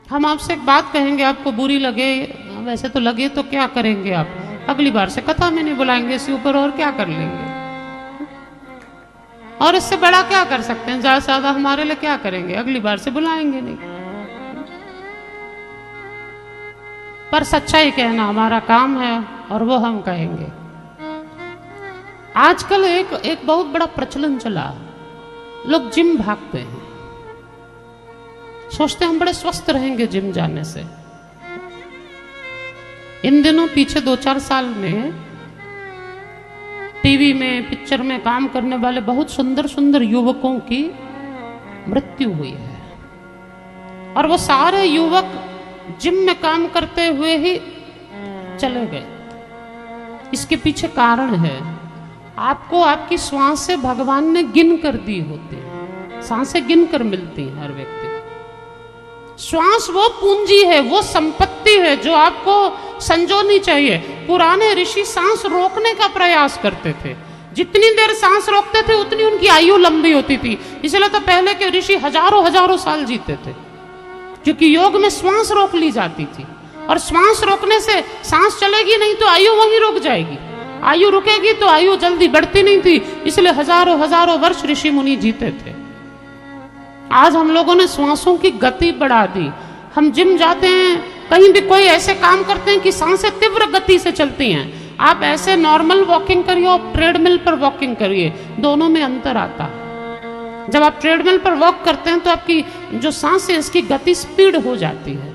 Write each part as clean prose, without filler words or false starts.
हम आपसे एक बात कहेंगे, आपको बुरी लगे, वैसे तो लगे तो क्या करेंगे आप? अगली बार से कथा में नहीं बुलाएंगे, इसके ऊपर और क्या कर लेंगे? और इससे बड़ा क्या कर सकते हैं? ज्यादा से ज्यादा हमारे लिए क्या करेंगे? अगली बार से बुलाएंगे नहीं। पर सच्चाई कहना हमारा काम है और वो हम कहेंगे। आजकल एक बहुत बड़ा प्रचलन चला, लोग जिम भागते हैं, सोचते हैं हम बड़े स्वस्थ रहेंगे जिम जाने से। इन दिनों पीछे 2-4 साल में टीवी में, पिक्चर में काम करने वाले बहुत सुंदर सुंदर युवकों की मृत्यु हुई है, और वो सारे युवक जिम में काम करते हुए ही चले गए। इसके पीछे कारण है, आपको आपकी सांसें भगवान ने गिन कर दी होती है, सांसें गिन कर मिलती हैं हर व्यक्ति। श्वास वो पूंजी है, वो संपत्ति है जो आपको संजोनी चाहिए। पुराने ऋषि सांस रोकने का प्रयास करते थे, जितनी देर सांस रोकते थे उतनी उनकी आयु लंबी होती थी। इसलिए तो पहले के ऋषि हजारों हजारों साल जीते थे, क्योंकि योग में श्वास रोक ली जाती थी। और श्वास रोकने से सांस चलेगी नहीं तो आयु वहीं रुक जाएगी, आयु रुकेगी तो आयु जल्दी बढ़ती नहीं थी। इसलिए हजारों हजारों वर्ष ऋषि मुनि जीते थे। आज हम लोगों ने श्वासों की गति बढ़ा दी। हम जिम जाते हैं, कहीं भी कोई ऐसे काम करते हैं कि सांसें तीव्र गति से चलती हैं। आप ऐसे नॉर्मल वॉकिंग करिए और ट्रेडमिल पर वॉकिंग करिए, दोनों में अंतर आता है। जब आप ट्रेडमिल पर वॉक करते हैं तो आपकी जो सांस है इसकी गति स्पीड हो जाती है।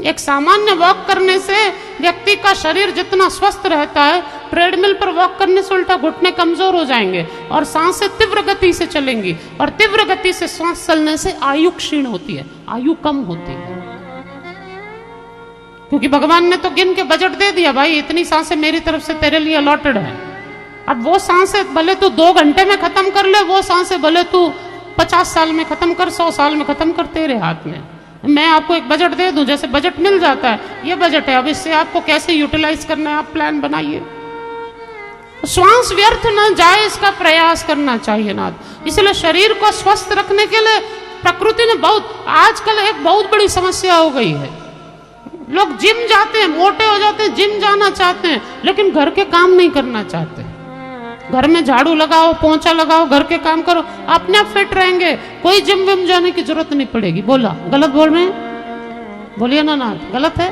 एक सामान्य वॉक करने से व्यक्ति का शरीर जितना स्वस्थ रहता है, ट्रेडमिल पर वॉक करने से उल्टा घुटने कमजोर हो जाएंगे और सांसें तीव्र गति से चलेंगी। और तीव्र गति से सांस चलने से आयु क्षीण होती है, आयु कम होती है। क्योंकि भगवान ने तो गिन के बजट दे दिया, भाई इतनी सांसें मेरी तरफ से तेरे लिए अलॉटेड है। अब वो सांसें भले तू 2 घंटे में खत्म कर ले, वो सांसें भले तू 50 साल में खत्म कर, 100 साल में खत्म कर, तेरे हाथ में। मैं आपको एक बजट दे दूं, जैसे बजट मिल जाता है, ये बजट है, अब इससे आपको कैसे यूटिलाइज करना है आप प्लान बनाइए। श्वास व्यर्थ ना जाए इसका प्रयास करना चाहिए ना। इसलिए शरीर को स्वस्थ रखने के लिए प्रकृति ने आजकल एक बहुत बड़ी समस्या हो गई है। लोग जिम जाते हैं, मोटे हो जाते हैं, जिम जाना चाहते हैं, लेकिन घर के काम नहीं करना चाहते। घर में झाड़ू लगाओ, पोंछा लगाओ, घर के काम करो, अपने आप फिट रहेंगे, कोई जिम विम जाने की जरूरत नहीं पड़ेगी। बोला गलत बोल रहे हैं? बोलिए ना, गलत है।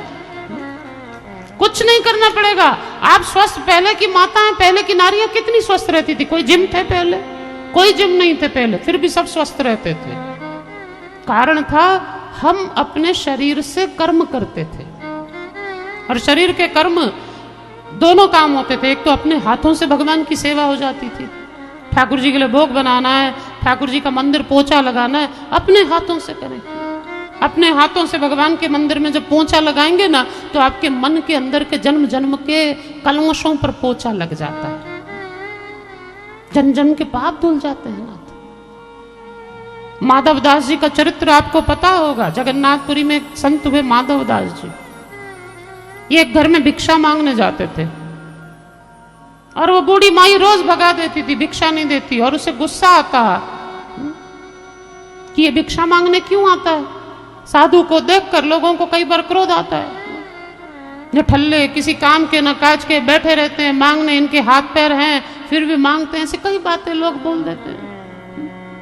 कुछ नहीं करना पड़ेगा, आप स्वस्थ। पहले की माताएं, पहले की नारियां कितनी स्वस्थ रहती थी? कोई जिम थे पहले? कोई जिम नहीं थे पहले, फिर भी सब स्वस्थ रहते थे। कारण था हम अपने शरीर से कर्म करते थे, और शरीर के कर्म दोनों काम होते थे। एक तो अपने हाथों से भगवान की सेवा हो जाती थी, ठाकुर जी के लिए भोग बनाना है, ठाकुर जी का मंदिर पोंछा लगाना है, अपने हाथों से करें। अपने हाथों से भगवान के मंदिर में जब पोंछा लगाएंगे ना, तो आपके मन के अंदर के जन्म जन्म के कलमशों पर पोंछा लग जाता है, जन्म जन्म के पाप धुल जाते हैं ना। माधव दास जी का चरित्र आपको पता होगा। जगन्नाथपुरी में एक संत हुए माधव दास जी, ये एक घर में भिक्षा मांगने जाते थे, और वो बूढ़ी माई रोज भगा देती थी, भिक्षा नहीं देती, और उसे गुस्सा आता कि ये भिक्षा मांगने क्यों आता है। साधु को देखकर लोगों को कई बार क्रोध आता है, जो ठल्ले किसी काम के न काज के बैठे रहते हैं, मांगने इनके हाथ पैर हैं फिर भी मांगते हैं, ऐसी कई बातें लोग बोल देते हैं।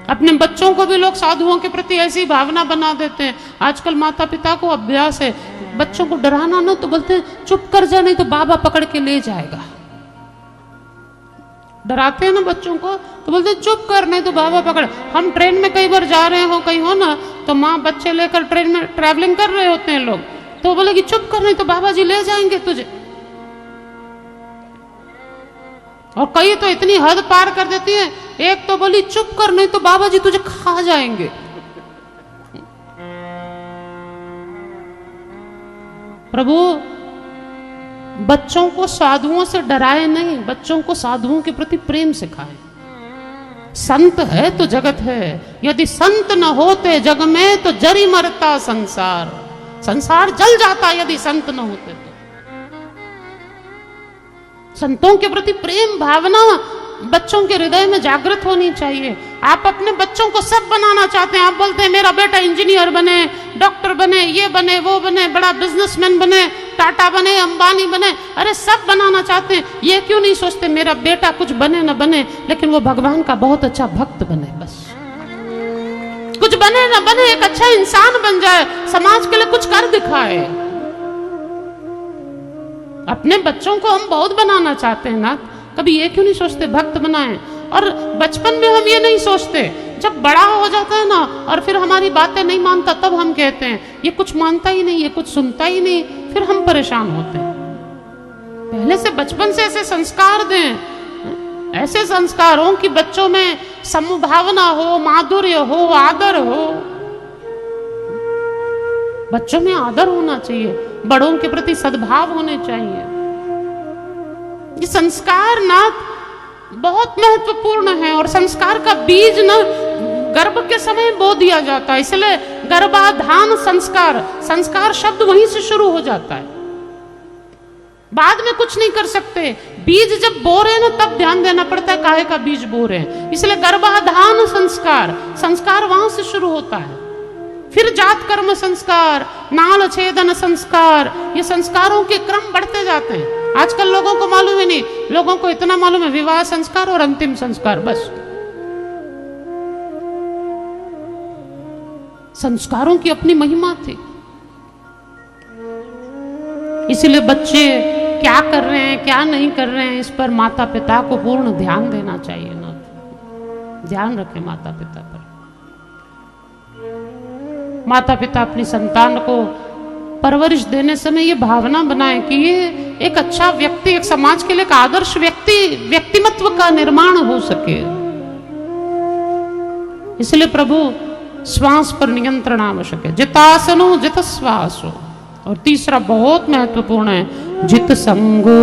अपने बच्चों को भी लोग साधुओं के प्रति ऐसी भावना बना देते हैं। आजकल माता पिता को अभ्यास है, बच्चों को डराना ना तो बोलते हैं चुप कर जा, नहीं तो बाबा पकड़ के ले जाएगा। डराते हैं ना बच्चों को, तो बोलते हैं चुप कर, नहीं तो बाबा पकड़। हम ट्रेन में कई बार जा रहे हो, कहीं हो ना, तो माँ बच्चे लेकर ट्रेन में ट्रैवलिंग कर रहे होते हैं लोग, तो बोले कि चुप कर, नहीं तो बाबा जी ले जाएंगे तुझे। और कई तो इतनी हद पार कर देती है, एक तो बोली चुप कर, नहीं तो बाबा जी तुझे खा जाएंगे। प्रभु बच्चों को साधुओं से डराए नहीं, बच्चों को साधुओं के प्रति प्रेम सिखाए। संत है तो जगत है, यदि संत न होते जग में तो जरी मरता संसार। संसार जल जाता यदि संत न होते तो। संतों के प्रति प्रेम भावना बच्चों के हृदय में जागृत होनी चाहिए। आप अपने बच्चों को सब बनाना चाहते हैं, आप बोलते हैं मेरा बेटा इंजीनियर बने, डॉक्टर बने, ये बने, वो बने, बड़ा बिजनेसमैन बने, टाटा बने, अंबानी बने, अरे सब बनाना चाहते हैं। ये क्यों नहीं सोचते मेरा बेटा कुछ बने न बने, लेकिन वो भगवान का बहुत अच्छा भक्त बने, बस कुछ बने न बने, एक अच्छा इंसान बन जाए, समाज के लिए कुछ कर दिखाए। अपने बच्चों को हम बहुत बनाना चाहते हैं ना, कभी ये क्यों नहीं सोचते भक्त बनाएं। और बचपन में हम ये नहीं सोचते, जब बड़ा हो जाता है ना और फिर हमारी बातें नहीं मानता, तब हम कहते हैं ये कुछ मानता ही नहीं, ये कुछ सुनता ही नहीं, फिर हम परेशान होते हैं। पहले से बचपन से ऐसे संस्कार दें, ऐसे संस्कार हो कि बच्चों में समभावना हो, माधुर्य हो, आदर हो। बच्चों में आदर होना चाहिए, बड़ों के प्रति सद्भाव होने चाहिए। ये संस्कार ना बहुत महत्वपूर्ण है, और संस्कार का बीज ना गर्भ के समय बो दिया जाता है, इसलिए गर्भाधान संस्कार, संस्कार शब्द वहीं से शुरू हो जाता है, बाद में कुछ नहीं कर सकते। बीज जब बो रहे हैं ना, तब ध्यान देना पड़ता है काहे का बीज बो रहे हैं, इसलिए गर्भाधान संस्कार, संस्कार वहां से शुरू होता है। फिर जात कर्म संस्कार, नाल छेदन संस्कार, ये संस्कारों के क्रम बढ़ते जाते हैं। आजकल लोगों को मालूम ही नहीं, लोगों को इतना मालूम है विवाह संस्कार और अंतिम संस्कार, बस। संस्कारों की अपनी महिमा थी, इसलिए बच्चे क्या कर रहे हैं, क्या नहीं कर रहे हैं, इस पर माता पिता को पूर्ण ध्यान देना चाहिए ना। ध्यान रखें माता पिता पर। माता पिता अपनी संतान को परवरिश देने समय ये भावना बनाए कि ये एक अच्छा व्यक्ति, एक समाज के लिए एक आदर्श व्यक्तिमत्व का निर्माण हो सके। इसलिए प्रभु श्वास पर नियंत्रण आवश्यक है, जितासनो जित श्वासो। और तीसरा बहुत महत्वपूर्ण है, जित संगो,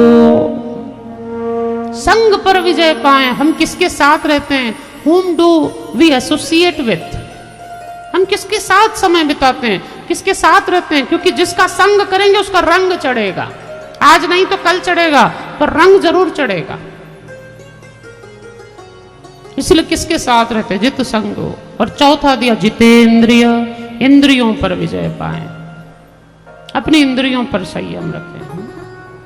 संग पर विजय पाए। हम किसके साथ रहते हैं, whom do we associate with, हम किसके साथ समय बिताते हैं, किसके साथ रहते हैं, क्योंकि जिसका संग करेंगे उसका रंग चढ़ेगा, आज नहीं तो कल चढ़ेगा, पर रंग जरूर चढ़ेगा। इसलिए किसके साथ रहते हैं, जित संगो। और चौथा दिया जितेंद्रिय, इंद्रियों पर विजय पाए, अपनी इंद्रियों पर संयम रखें।